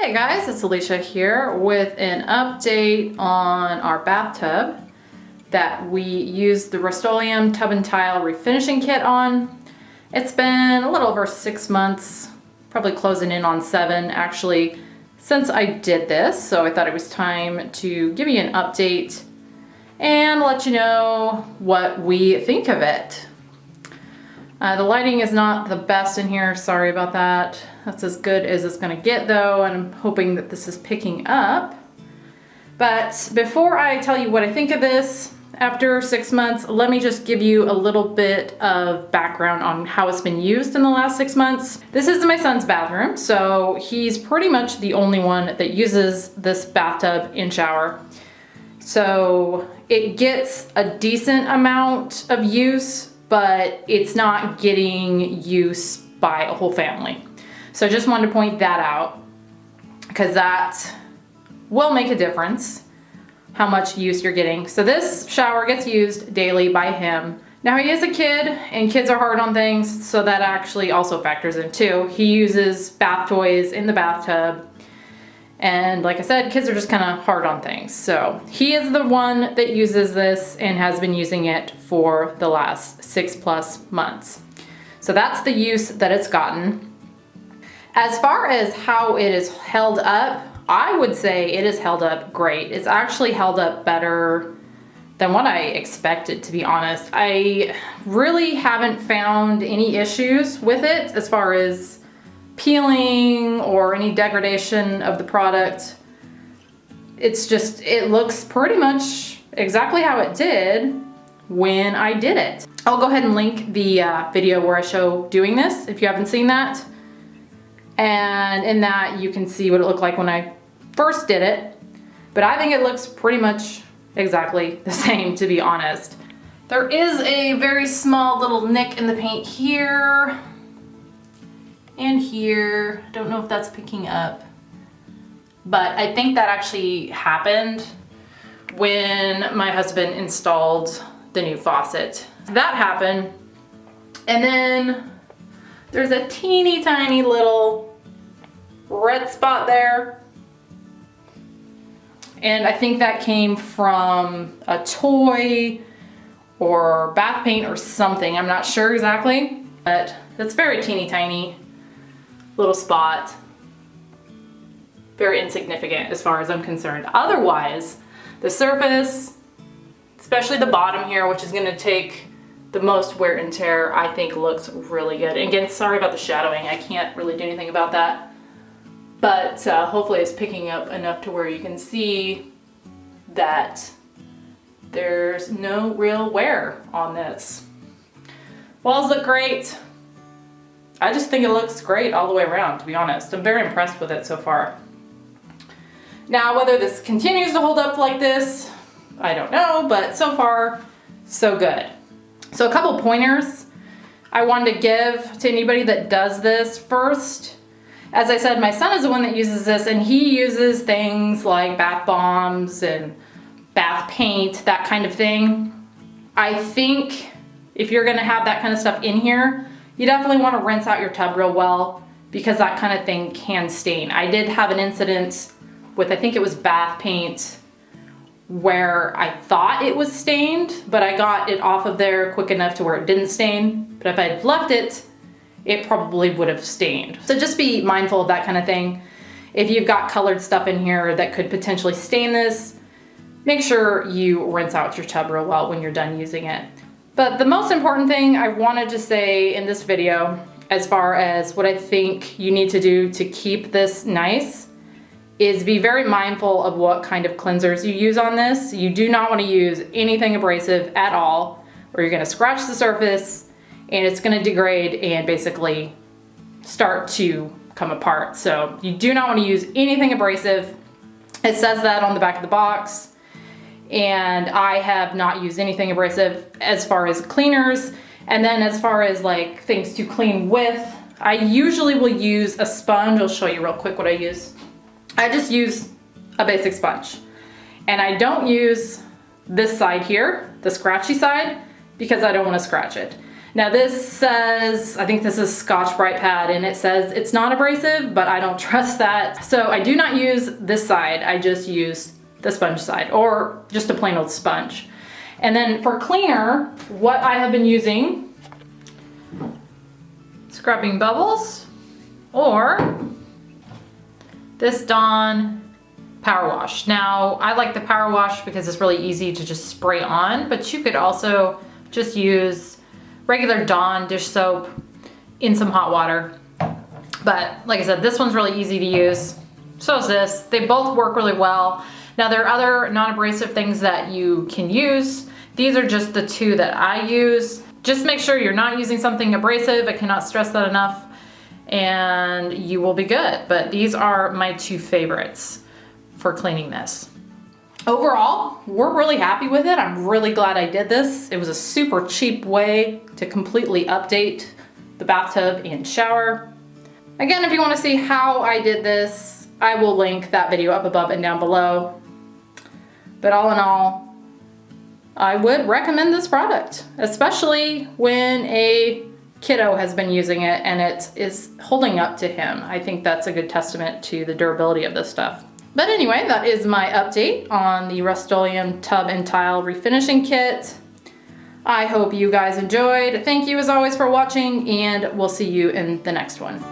Hey guys, it's Alicia here with an update on our bathtub that we used the Rustoleum tub and tile refinishing kit on. It's been a little over 6 months, probably closing in on 7 actually, since I did this. So I thought it was time to give you an update and let you know what we think of it. The lighting is not the best in here, sorry about that. That's as good as it's gonna get though, and I'm hoping that this is picking up. But before I tell you what I think of this, after 6 months, let me just give you a little bit of background on how it's been used in the last 6 months. This is my son's bathroom, so he's pretty much the only one that uses this bathtub and shower. So it gets a decent amount of use, but it's not getting use by a whole family. So I just wanted to point that out because that will make a difference, how much use you're getting. So this shower gets used daily by him. Now he is a kid and kids are hard on things, so that actually also factors in too. He uses bath toys in the bathtub. And like I said, kids are just kind of hard on things. So he is the one that uses this and has been using it for the last 6+ months. So that's the use that it's gotten. As far as how it is held up, I would say it is held up great. It's actually held up better than what I expected, to be honest. I really haven't found any issues with it as far as peeling or any degradation of the product. It's just, it looks pretty much exactly how it did when I did it. I'll go ahead and link the video where I show doing this if you haven't seen that. And in that you can see what it looked like when I first did it. But I think it looks pretty much exactly the same, to be honest. There is a very small little nick in the paint here and here. Don't know if that's picking up, but I think that actually happened when my husband installed the new faucet. That happened, and then there's a teeny tiny little red spot there, and I think that came from a toy or bath paint or something. I'm not sure exactly, but it's very teeny tiny little spot. Very insignificant as far as I'm concerned. Otherwise, the surface, especially the bottom here, which is gonna take the most wear and tear, I think looks really good. And again, sorry about the shadowing. I can't really do anything about that. But hopefully it's picking up enough to where you can see that there's no real wear on this. Walls look great. I just think it looks great all the way around, to be honest. I'm very impressed with it so far. Now, whether this continues to hold up like this, I don't know, but so far, so good. So a couple pointers I wanted to give to anybody that does this. First, as I said, my son is the one that uses this, and he uses things like bath bombs and bath paint, that kind of thing. I think if you're gonna have that kind of stuff in here, you definitely want to rinse out your tub real well, because that kind of thing can stain. I did have an incident with, I think it was bath paint, where I thought it was stained, but I got it off of there quick enough to where it didn't stain. But if I had left it, it probably would have stained. So just be mindful of that kind of thing. If you've got colored stuff in here that could potentially stain this, make sure you rinse out your tub real well when you're done using it. But the most important thing I wanted to say in this video, as far as what I think you need to do to keep this nice, is be very mindful of what kind of cleansers you use on this. You do not want to use anything abrasive at all, or you're going to scratch the surface and it's going to degrade and basically start to come apart. So you do not want to use anything abrasive. It says that on the back of the box. And I have not used anything abrasive as far as cleaners. And then as far as like things to clean with, I usually will use a sponge. I'll show you real quick what I use. I just use a basic sponge. And I don't use this side here, the scratchy side, because I don't want to scratch it. Now this says, I think this is Scotch-Brite pad, and it says it's not abrasive, but I don't trust that. So I do not use this side, I just use the sponge side, or just a plain old sponge. And then for cleaner, what I have been using, Scrubbing Bubbles, or this Dawn Power Wash. Now, I like the Power Wash because it's really easy to just spray on, but you could also just use regular Dawn dish soap in some hot water. But like I said, this one's really easy to use. So is this. They both work really well. Now, there are other non-abrasive things that you can use. These are just the two that I use. Just make sure you're not using something abrasive. I cannot stress that enough. And you will be good. But these are my two favorites for cleaning this. Overall, we're really happy with it. I'm really glad I did this. It was a super cheap way to completely update the bathtub and shower. Again, if you want to see how I did this, I will link that video up above and down below. But all in all, I would recommend this product, especially when a kiddo has been using it and it is holding up to him. I think that's a good testament to the durability of this stuff. But anyway, that is my update on the Rustoleum Tub and Tile Refinishing Kit. I hope you guys enjoyed. Thank you as always for watching, and we'll see you in the next one.